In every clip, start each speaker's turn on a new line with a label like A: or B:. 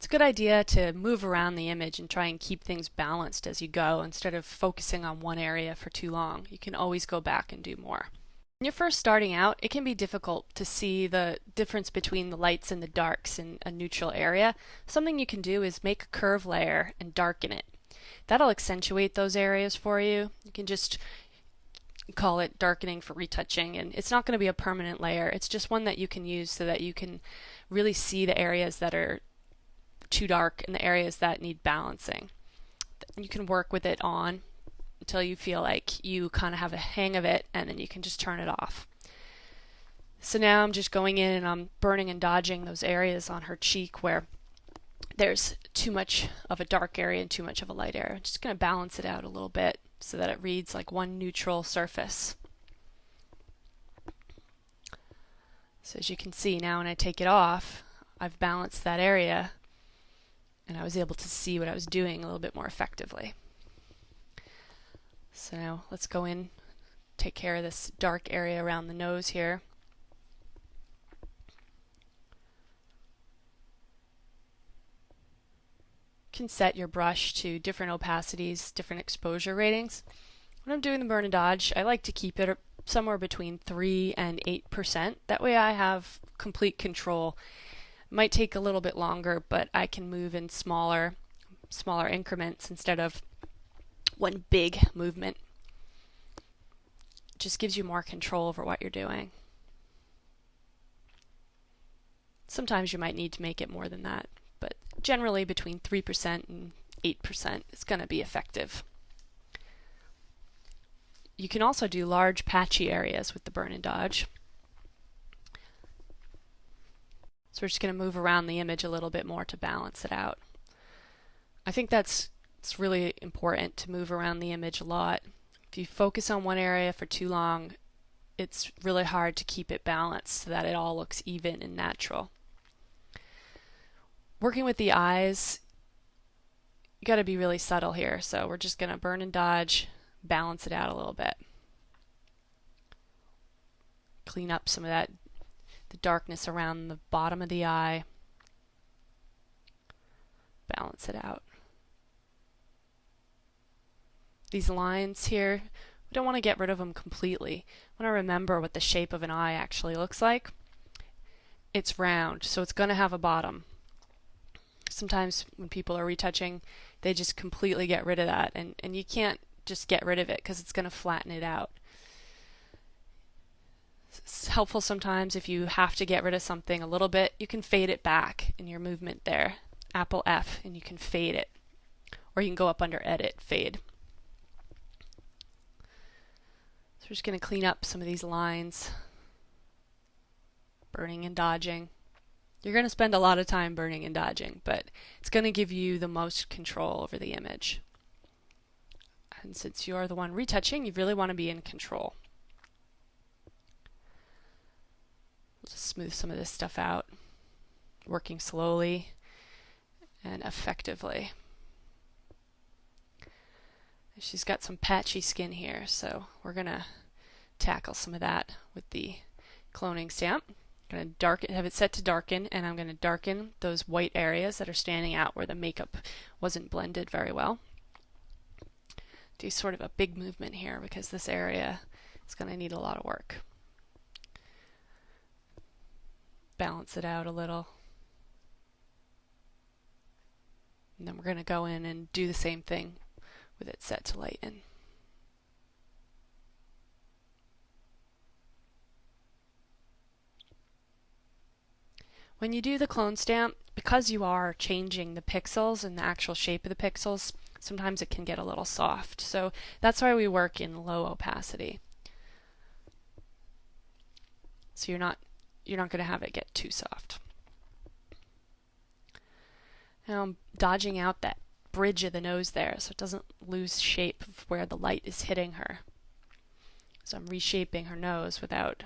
A: It's a good idea to move around the image and try and keep things balanced as you go instead of focusing on one area for too long. You can always go back and do more. When you're first starting out, it can be difficult to see the difference between the lights and the darks in a neutral area. Something you can do is make a curve layer and darken it. That'll accentuate those areas for you. You can just call it darkening for retouching, and it's not going to be a permanent layer. It's just one that you can use so that you can really see the areas that are too dark and the areas that need balancing. You can work with it on until you feel like you kind of have a hang of it, and then you can just turn it off. So now I'm just going in and I'm burning and dodging those areas on her cheek where there's too much of a dark area and too much of a light area. I'm just going to balance it out a little bit so that it reads like one neutral surface. So as you can see now, when I take it off, I've balanced that area and I was able to see what I was doing a little bit more effectively. So now let's go in, take care of this dark area around the nose here. You can set your brush to different opacities, different exposure ratings. When I'm doing the burn and dodge, I like to keep it somewhere between 3 and 8%. That way I have complete control. It might take a little bit longer, but I can move in smaller increments instead of one big movement. It just gives you more control over what you're doing. Sometimes you might need to make it more than that, but generally between 3% and 8% is going to be effective. You can also do large patchy areas with the burn and dodge. So we're just going to move around the image a little bit more to balance it out. I think it's really important to move around the image a lot. If you focus on one area for too long, it's really hard to keep it balanced so that it all looks even and natural. Working with the eyes, you got to be really subtle here. So we're just going to burn and dodge, balance it out a little bit. Clean up some of the darkness around the bottom of the eye. Balance it out. These lines here, we don't want to get rid of them completely. We want to remember what the shape of an eye actually looks like. It's round, so it's going to have a bottom. Sometimes when people are retouching, they just completely get rid of that, and you can't just get rid of it because it's going to flatten it out. It's helpful sometimes if you have to get rid of something a little bit, you can fade it back in your movement there. Apple F, and you can fade it. Or you can go up under Edit, Fade. So we're just going to clean up some of these lines. Burning and dodging. You're going to spend a lot of time burning and dodging, but it's going to give you the most control over the image. And since you're the one retouching, you really want to be in control. We'll just smooth some of this stuff out, working slowly and effectively. She's got some patchy skin here, so we're going to tackle some of that with the cloning stamp. I'm going to darken, have it set to darken, and I'm going to darken those white areas that are standing out where the makeup wasn't blended very well. Do sort of a big movement here because this area is going to need a lot of work. Balance it out a little. And then we're going to go in and do the same thing with it set to lighten. When you do the clone stamp, because you are changing the pixels and the actual shape of the pixels, sometimes it can get a little soft. So that's why we work in low opacity. So you're not going to have it get too soft. Now I'm dodging out that bridge of the nose there so it doesn't lose shape of where the light is hitting her. So I'm reshaping her nose without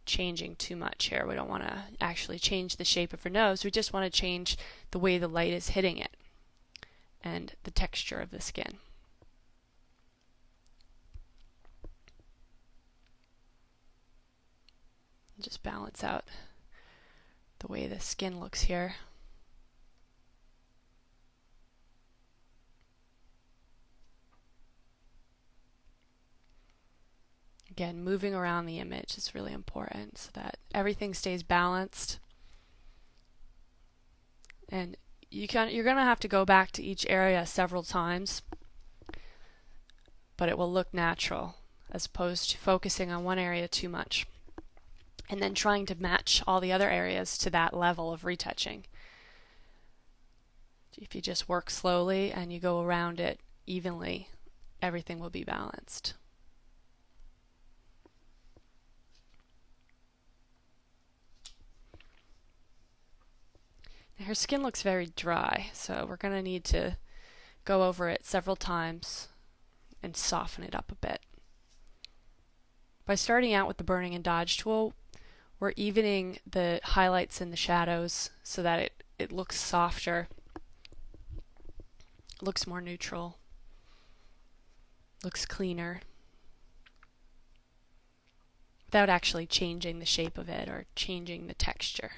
A: changing too much here. We don't want to actually change the shape of her nose. We just want to change the way the light is hitting it and the texture of the skin. Just balance out the way the skin looks here. Again, moving around the image is really important so that everything stays balanced. And you're going to have to go back to each area several times, but it will look natural as opposed to focusing on one area too much and then trying to match all the other areas to that level of retouching. If you just work slowly and you go around it evenly, everything will be balanced. Now her skin looks very dry, so we're going to need to go over it several times and soften it up a bit. By starting out with the Burning and Dodge tool, we're evening the highlights and the shadows so that it looks softer, looks more neutral, looks cleaner, without actually changing the shape of it or changing the texture.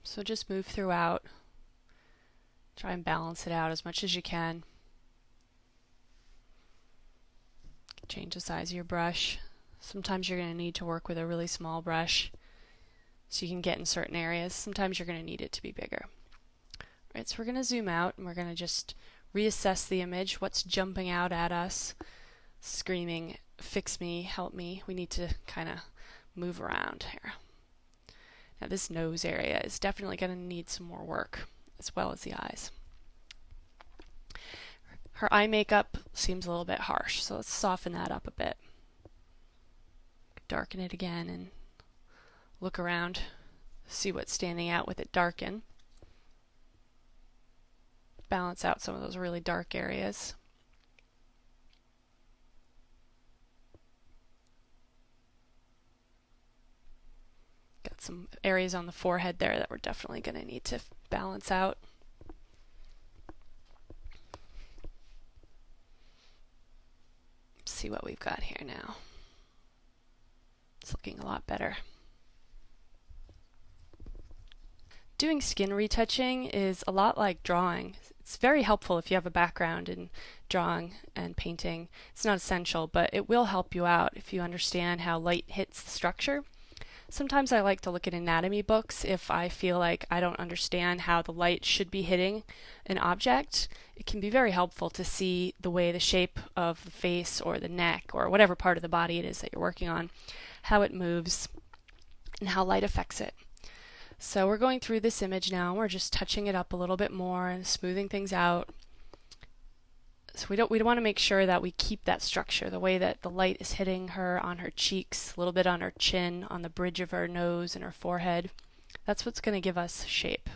A: So just move throughout, try and balance it out as much as you can. Change the size of your brush. Sometimes you're going to need to work with a really small brush so you can get in certain areas. Sometimes you're going to need it to be bigger. Alright, so we're going to zoom out and we're going to just reassess the image. What's jumping out at us, screaming, fix me, help me. We need to kind of move around here. Now this nose area is definitely going to need some more work, as well as the eyes. Her eye makeup seems a little bit harsh, so let's soften that up a bit. Darken it again and look around, see what's standing out with it darken. Balance out some of those really dark areas. Got some areas on the forehead there that we're definitely going to need to balance out. See what we've got here now. It's looking a lot better. Doing skin retouching is a lot like drawing. It's very helpful if you have a background in drawing and painting. It's not essential, but it will help you out if you understand how light hits the structure. Sometimes I like to look at anatomy books if I feel like I don't understand how the light should be hitting an object. It can be very helpful to see the way the shape of the face or the neck or whatever part of the body it is that you're working on, how it moves, and how light affects it. So we're going through this image now, and we're just touching it up a little bit more and smoothing things out. So we want to make sure that we keep that structure, the way that the light is hitting her on her cheeks, a little bit on her chin, on the bridge of her nose and her forehead. That's what's going to give us shape.